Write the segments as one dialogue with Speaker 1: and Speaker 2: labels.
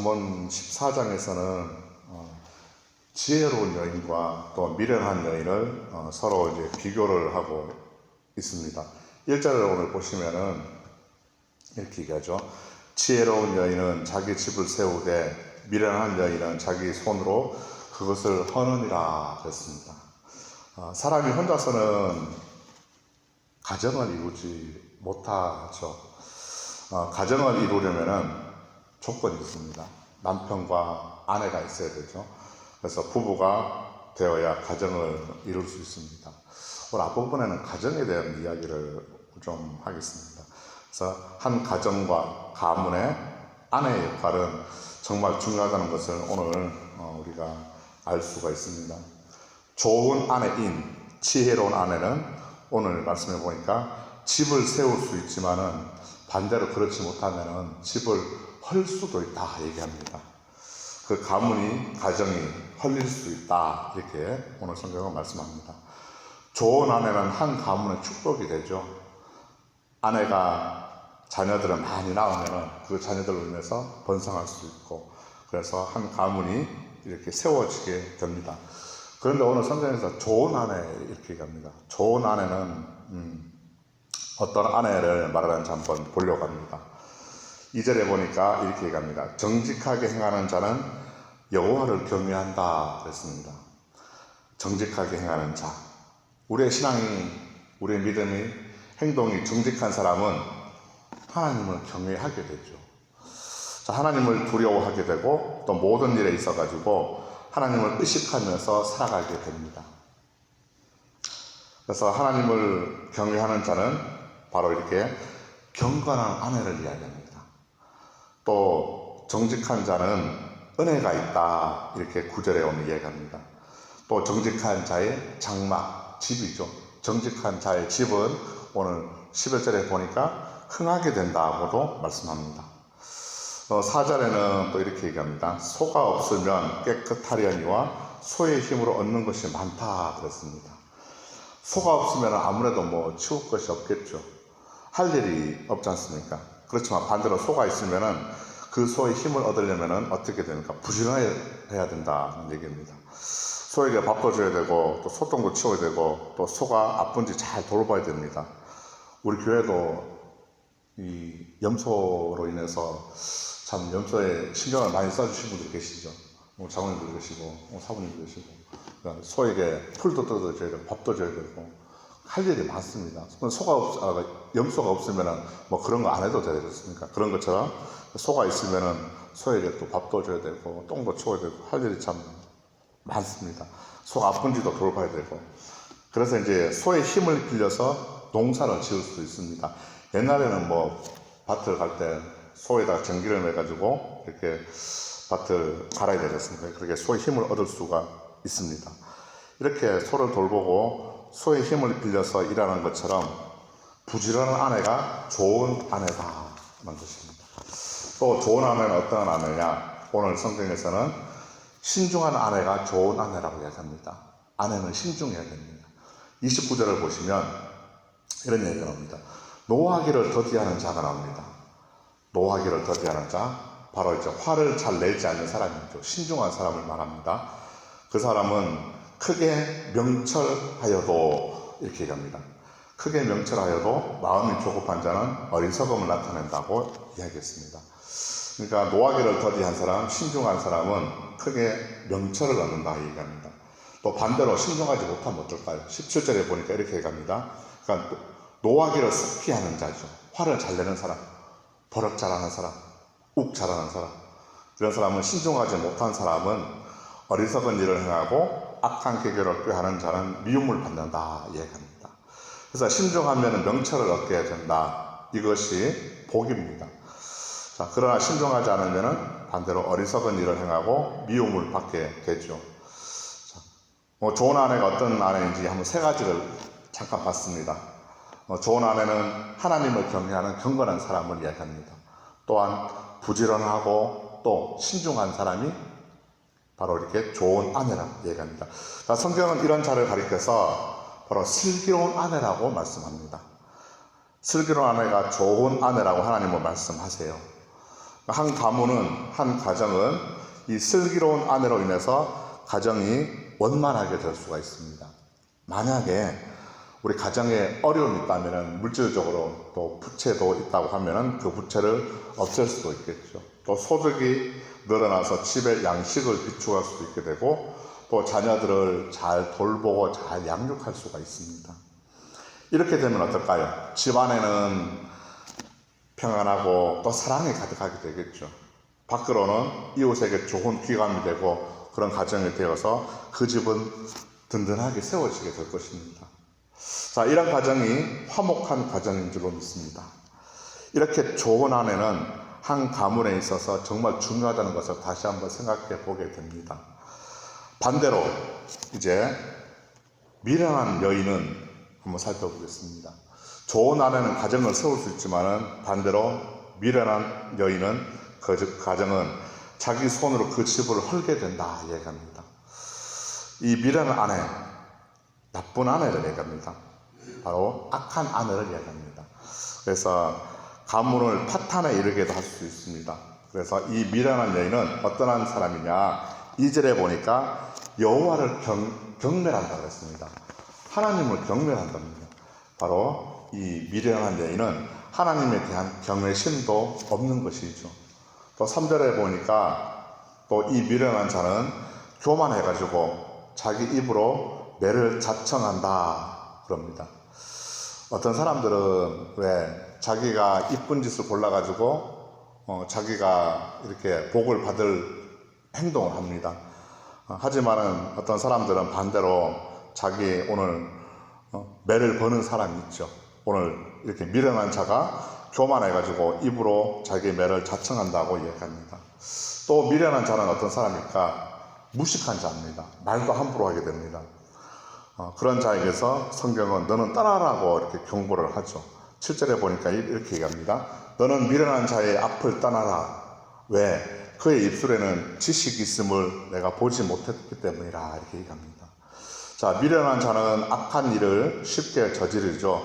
Speaker 1: 잠언 14장에서는 지혜로운 여인과 또 미련한 여인을 서로 이제 비교를 하고 있습니다. 1절을 오늘 보시면은 이렇게 얘기하죠. 지혜로운 여인은 자기 집을 세우되 미련한 여인은 자기 손으로 그것을 허느니라 그랬습니다. 사람이 혼자서는 가정을 이루지 못하죠. 가정을 이루려면은 조건이 있습니다. 남편과 아내가 있어야 되죠. 그래서 부부가 되어야 가정을 이룰 수 있습니다. 오늘 앞부분에는 가정에 대한 이야기를 좀 하겠습니다. 그래서 한 가정과 가문의 아내의 역할은 정말 중요하다는 것을 오늘 우리가 알 수가 있습니다. 좋은 아내인 지혜로운 아내는 오늘 말씀해 보니까 집을 세울 수 있지만은 반대로 그렇지 못하면은 집을 헐 수도 있다 얘기합니다. 그 가문이 가정이 헐릴 수 있다 이렇게 오늘 성경은 말씀합니다. 좋은 아내는 한 가문의 축복이 되죠. 아내가 자녀들을 많이 낳으면 그 자녀들로 인해서 번성할 수 있고 그래서 한 가문이 이렇게 세워지게 됩니다. 그런데 오늘 성경에서 좋은 아내 이렇게 얘기합니다. 좋은 아내는 어떤 아내를 말하는지 한번 보려고 합니다. 2절에 보니까 이렇게 얘기합니다. 정직하게 행하는 자는 여호와를 경외한다 그랬습니다. 정직하게 행하는 자. 우리의 신앙이, 우리의 믿음이, 행동이 정직한 사람은 하나님을 경외하게 되죠. 자, 하나님을 두려워하게 되고 또 모든 일에 있어가지고 하나님을 의식하면서 살아가게 됩니다. 그래서 하나님을 경외하는 자는 바로 이렇게 경건한 아내를 이야기합니다. 또 정직한 자는 은혜가 있다 이렇게 9절에 오면 이야기합니다. 또 정직한 자의 장막, 집이죠. 정직한 자의 집은 오늘 11절에 보니까 흥하게 된다고도 말씀합니다. 4절에는 또 이렇게 얘기합니다. 소가 없으면 깨끗하려니와 소의 힘으로 얻는 것이 많다 그랬습니다. 소가 없으면 아무래도 치울 것이 없겠죠. 할 일이 없지 않습니까? 그렇지만 반대로 소가 있으면은 그 소의 힘을 얻으려면은 어떻게 됩니까? 부지런해야 된다는 얘기입니다. 소에게 밥도 줘야 되고 또 소똥도 치워야 되고 또 소가 아픈지 잘 돌봐야 됩니다. 우리 교회도 이 염소로 인해서 참 염소에 신경을 많이 써주신 분들 계시죠. 장모님도 계시고 사부님도 계시고 소에게 풀도 뜯어줘야 되고 밥도 줘야 되고 할 일이 많습니다. 염소가 없으면은 그런 거 안 해도 되겠습니까? 그런 것처럼 소가 있으면은 소에게 또 밥도 줘야 되고 똥도 치워야 되고 할 일이 참 많습니다. 소가 아픈지도 돌봐야 되고 그래서 이제 소의 힘을 빌려서 농사를 지을 수 있습니다. 옛날에는 밭을 갈 때 소에다 전기를 매가지고 이렇게 밭을 갈아야 되겠습니까? 그렇게 소의 힘을 얻을 수가 있습니다. 이렇게 소를 돌보고 소의 힘을 빌려서 일하는 것처럼 부지런한 아내가 좋은 아내다라는 것입니다. 또 좋은 아내는 어떤 아내냐? 오늘 성경에서는 신중한 아내가 좋은 아내라고 이야기합니다. 아내는 신중해야 됩니다. 29절을 보시면 이런 얘기가 나옵니다. 노하기를 더디하는 자가 나옵니다. 노하기를 더디하는 자, 바로 이제 화를 잘 내지 않는 사람이죠. 신중한 사람을 말합니다. 그 사람은 크게 명철하여도 이렇게 얘기합니다. 크게 명철하여도 마음이 조급한 자는 어리석음을 나타낸다고 이야기했습니다. 그러니까 노하기를 더디한 사람, 신중한 사람은 크게 명철을 얻는다 얘기합니다. 또 반대로 신중하지 못하면 어떨까요? 17절에 보니까 이렇게 얘기합니다. 그러니까 노하기를 습히 하는 자죠. 화를 잘 내는 사람, 버럭 잘하는 사람, 욱 잘하는 사람. 이런 사람은 신중하지 못한 사람은 어리석은 일을 행하고 악한 계교를 꾀하는 자는 미움을 받는다 이야기합니다. 그래서 신중하면 명철을 얻게 된다. 이것이 복입니다. 자, 그러나 신중하지 않으면 반대로 어리석은 일을 행하고 미움을 받게 되죠. 자, 좋은 아내가 어떤 아내인지 한번 세 가지를 잠깐 봤습니다. 좋은 아내는 하나님을 경외하는 경건한 사람을 이야기합니다. 또한 부지런하고 또 신중한 사람이 바로 이렇게 좋은 아내라고 얘기합니다. 자, 성경은 이런 자를 가리켜서 바로 슬기로운 아내라고 말씀합니다. 슬기로운 아내가 좋은 아내라고 하나님은 말씀하세요. 한 가문은, 한 가정은 이 슬기로운 아내로 인해서 가정이 원만하게 될 수가 있습니다. 만약에 우리 가정에 어려움이 있다면 물질적으로 또 부채도 있다고 하면 그 부채를 없앨 수도 있겠죠. 또 소득이 늘어나서 집에 양식을 비축할 수도 있게 되고 또 자녀들을 잘 돌보고 잘 양육할 수가 있습니다. 이렇게 되면 어떨까요? 집안에는 평안하고 또 사랑이 가득하게 되겠죠. 밖으로는 이웃에게 좋은 귀감이 되고 그런 가정이 되어서 그 집은 든든하게 세워지게 될 것입니다. 자, 이런 가정이 화목한 가정인 줄로 믿습니다. 이렇게 좋은 아내는 한 가문에 있어서 정말 중요하다는 것을 다시 한번 생각해 보게 됩니다. 반대로 이제 미련한 여인은 한번 살펴보겠습니다. 좋은 아내는 가정을 세울 수 있지만 반대로 미련한 여인은 그 가정은 자기 손으로 그 집을 헐게 된다 얘기합니다. 이 미련한 아내, 나쁜 아내를 얘기합니다. 바로 악한 아내를 얘기합니다. 그래서 가문을 파탄에 이르게도 할 수 있습니다. 그래서 이 미련한 여인은 어떠한 사람이냐, 2절에 보니까 여호와를 경멸한다고 했습니다. 하나님을 경멸한답니다. 바로 이 미련한 여인은 하나님에 대한 경외심도 없는 것이죠. 또 3절에 보니까 또 이 미련한 자는 교만해가지고 자기 입으로 매를 자청한다 그럽니다. 어떤 사람들은 왜 자기가 이쁜 짓을 골라가지고 자기가 이렇게 복을 받을 행동을 합니다. 하지만은 어떤 사람들은 반대로 자기 오늘 매를 버는 사람이 있죠. 오늘 이렇게 미련한 자가 교만해가지고 입으로 자기 매를 자청한다고 이야기합니다. 또 미련한 자는 어떤 사람일까? 무식한 자입니다. 말도 함부로 하게 됩니다. 그런 자에게서 성경은 너는 떠나라고 이렇게 경고를 하죠. 7절에 보니까 이렇게 얘기합니다. 너는 미련한 자의 앞을 떠나라. 왜? 그의 입술에는 지식이 있음을 내가 보지 못했기 때문이라 이렇게 얘기합니다. 자, 미련한 자는 악한 일을 쉽게 저지르죠.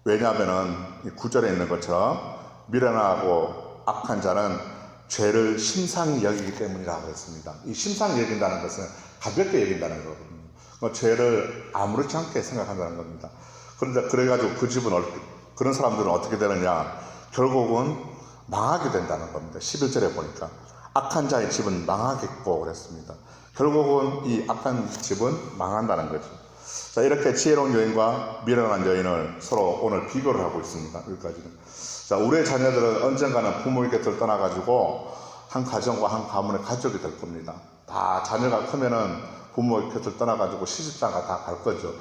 Speaker 1: 왜냐하면은 9절에 있는 것처럼 미련하고 악한 자는 죄를 심상히 여기기 때문이라고 했습니다. 이 심상히 여긴다는 것은 가볍게 여긴다는 거거든요. 죄를 아무렇지 않게 생각한다는 겁니다. 그런데 그래가지고 그 집은 그런 사람들은 어떻게 되느냐? 결국은 망하게 된다는 겁니다. 11절에 보니까 악한 자의 집은 망하겠고 그랬습니다. 결국은 이 악한 집은 망한다는 거죠. 자, 이렇게 지혜로운 여인과 미련한 여인을 서로 오늘 비교를 하고 있습니다. 여기까지는. 자, 우리의 자녀들은 언젠가는 부모의 곁을 떠나가지고 한 가정과 한 가문의 가족이 될 겁니다. 다 자녀가 크면은 부모의 곁을 떠나가지고 시집장가 다 갈 거죠.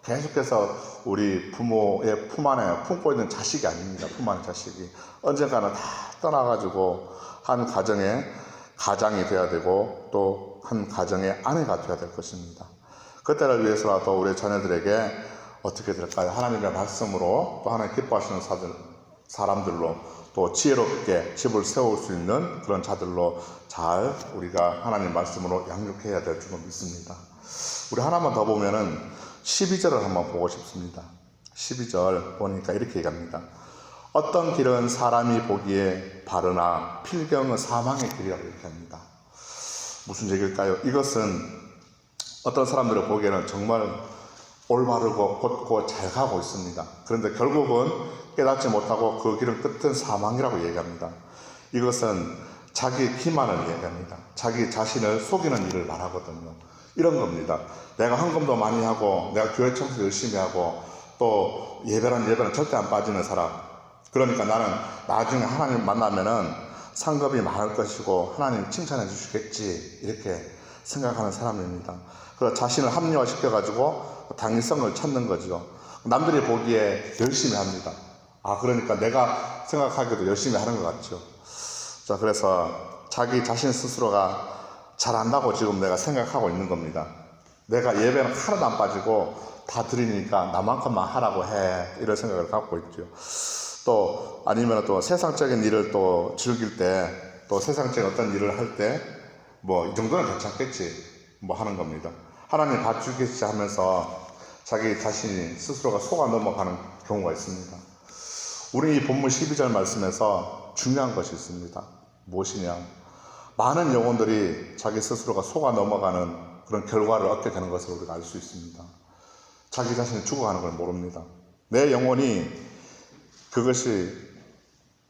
Speaker 1: 계속해서 우리 부모의 품 안에 품고 있는 자식이 아닙니다. 품 안의 자식이. 언젠가는 다 떠나가지고 한 가정의 가장이 되어야 되고 또 한 가정의 아내가 되어야 될 것입니다. 그때를 위해서라도 우리 자녀들에게 어떻게 될까요? 하나님의 말씀으로 또 하나님 기뻐하시는 사람들로 또 지혜롭게 집을 세울 수 있는 그런 자들로 잘 우리가 하나님 말씀으로 양육해야 될 줄로 믿습니다. 우리 하나만 더 보면은 12절을 한번 보고 싶습니다. 12절 보니까 이렇게 얘기합니다. 어떤 길은 사람이 보기에 바르나 필경은 사망의 길이라고 이렇게 합니다. 무슨 얘기일까요? 이것은 어떤 사람들을 보기에는 정말 올바르고 곧고 잘 가고 있습니다. 그런데 결국은 깨닫지 못하고 그 길은 끝은 사망이라고 얘기합니다. 이것은 자기 기만을 얘기합니다. 자기 자신을 속이는 일을 말하거든요. 이런 겁니다. 내가 헌금도 많이 하고 내가 교회 청소 열심히 하고 또 예배는 절대 안 빠지는 사람. 그러니까 나는 나중에 하나님 만나면은 상급이 많을 것이고 하나님 칭찬해 주시겠지 이렇게 생각하는 사람입니다. 그래서 자신을 합리화시켜가지고 당위성을 찾는 거죠. 남들이 보기에 열심히 합니다. 그러니까 내가 생각하기도 열심히 하는 것 같죠. 자, 그래서 자기 자신 스스로가 잘한다고 지금 내가 생각하고 있는 겁니다. 내가 예배는 하나도 안 빠지고 다 드리니까 나만큼만 하라고 해. 이런 생각을 갖고 있죠. 또 아니면 또 세상적인 일을 또 즐길 때 또 세상적인 어떤 일을 할 때 뭐 이 정도는 괜찮겠지 뭐 하는 겁니다. 하나님 봐주겠지 하면서 자기 자신이 스스로가 속아 넘어가는 경우가 있습니다. 우리 이 본문 12절 말씀에서 중요한 것이 있습니다. 무엇이냐? 많은 영혼들이 자기 스스로가 속아 넘어가는 그런 결과를 얻게 되는 것을 우리가 알 수 있습니다. 자기 자신이 죽어가는 걸 모릅니다. 내 영혼이 그것이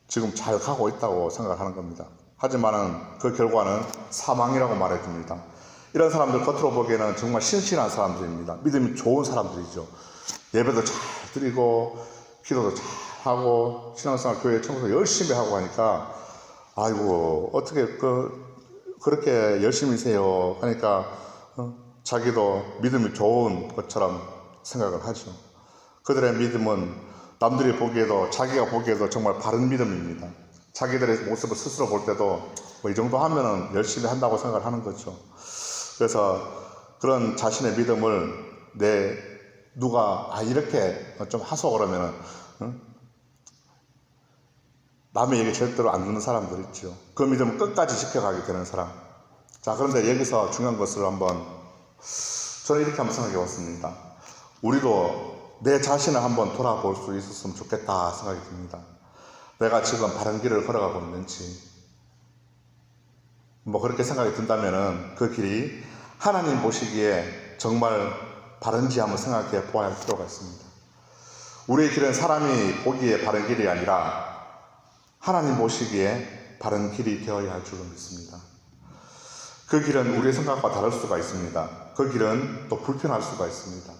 Speaker 1: 지금 잘 가고 있다고 생각하는 겁니다. 하지만은 그 결과는 사망이라고 말해줍니다. 이런 사람들 겉으로 보기에는 정말 신실한 사람들입니다. 믿음이 좋은 사람들이죠. 예배도 잘 드리고 기도도 잘 하고 신앙생활 교회 청소 열심히 하고 하니까 아이고 어떻게 그렇게 열심히세요 하니까 자기도 믿음이 좋은 것처럼 생각을 하죠. 그들의 믿음은 남들이 보기에도 자기가 보기에도 정말 바른 믿음입니다. 자기들의 모습을 스스로 볼 때도 뭐 이 정도 하면은 열심히 한다고 생각을 하는 거죠. 그래서 그런 자신의 믿음을 누가 이렇게 좀 하소 그러면은 남의 얘기 절대로 안 듣는 사람들 있죠. 그 믿음을 끝까지 지켜가게 되는 사람. 자, 그런데 여기서 중요한 것을 저는 이렇게 한번 생각해 봤습니다. 우리도 내 자신을 한번 돌아볼 수 있었으면 좋겠다 생각이 듭니다. 내가 지금 바른 길을 걸어가고 있는지, 뭐 그렇게 생각이 든다면은 그 길이 하나님 보시기에 정말 바른지 한번 생각해 보아야 할 필요가 있습니다. 우리의 길은 사람이 보기에 바른 길이 아니라 하나님 보시기에 바른 길이 되어야 할 줄로 믿습니다. 그 길은 우리의 생각과 다를 수가 있습니다. 그 길은 또 불편할 수가 있습니다.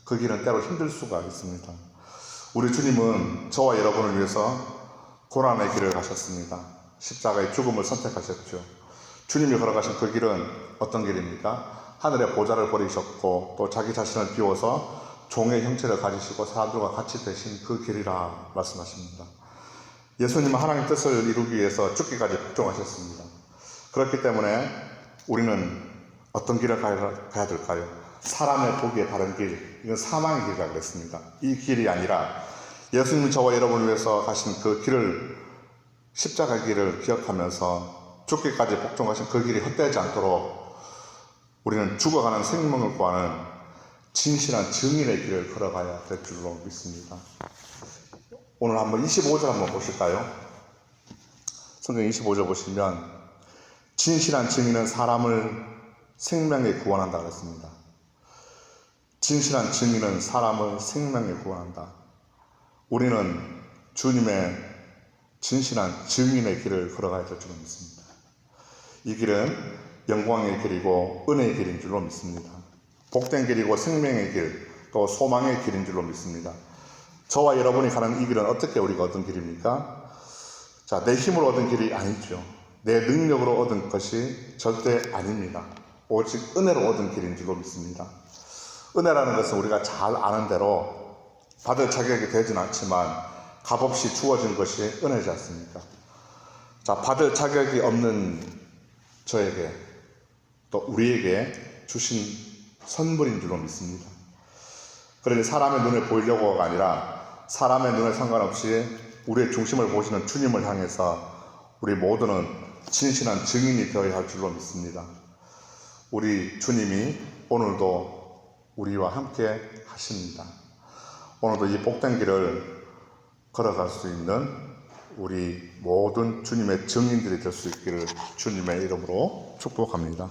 Speaker 1: 그 길은 때로 힘들 수가 있습니다. 우리 주님은 저와 여러분을 위해서 고난의 길을 가셨습니다. 십자가의 죽음을 선택하셨죠. 주님이 걸어가신 그 길은 어떤 길입니까? 하늘의 보좌를 버리셨고 또 자기 자신을 비워서 종의 형체를 가지시고 사람들과 같이 되신 그 길이라 말씀하십니다. 예수님은 하나님의 뜻을 이루기 위해서 죽기까지 복종하셨습니다. 그렇기 때문에 우리는 어떤 길을 가야 될까요? 사람의 보기에 바른 길, 이건 사망의 길이라고 그랬습니다. 이 길이 아니라 예수님이 저와 여러분을 위해서 가신 그 길을, 십자가 길을 기억하면서 죽기까지 복종하신 그 길이 헛되지 않도록 우리는 죽어가는 생명을 구하는 진실한 증인의 길을 걸어가야 될 줄로 믿습니다. 오늘 한번 25절 한번 보실까요? 성경 25절 보시면 진실한 증인은 사람을 생명에 구원한다 그랬습니다. 진실한 증인은 사람을 생명에 구원한다. 우리는 주님의 진실한 증인의 길을 걸어가야 될 줄로 믿습니다. 이 길은 영광의 길이고 은혜의 길인 줄로 믿습니다. 복된 길이고 생명의 길, 또 소망의 길인 줄로 믿습니다. 저와 여러분이 가는 이 길은 어떻게 우리가 얻은 길입니까? 자, 내 힘으로 얻은 길이 아니죠. 내 능력으로 얻은 것이 절대 아닙니다. 오직 은혜로 얻은 길인 줄로 믿습니다. 은혜라는 것은 우리가 잘 아는 대로 받을 자격이 되진 않지만 값없이 주어진 것이 은혜지 않습니까? 자, 받을 자격이 없는 저에게 또 우리에게 주신 선물인 줄로 믿습니다. 그러니 사람의 눈에 보이려고가 아니라 사람의 눈에 상관없이 우리의 중심을 보시는 주님을 향해서 우리 모두는 진실한 증인이 되어야 할 줄로 믿습니다. 우리 주님이 오늘도 우리와 함께 하십니다. 오늘도 이 복된 길을 걸어갈 수 있는 우리 모든 주님의 증인들이 될 수 있기를 주님의 이름으로 축복합니다.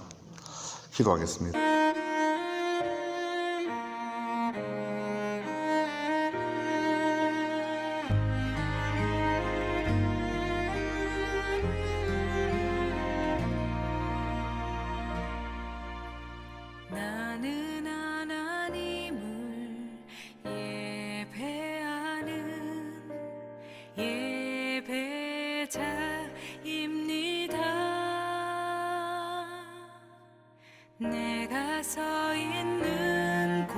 Speaker 1: 기도하겠습니다.
Speaker 2: 나는 하나님을 예배하는 예배자입니다. 내가 서 있는 곳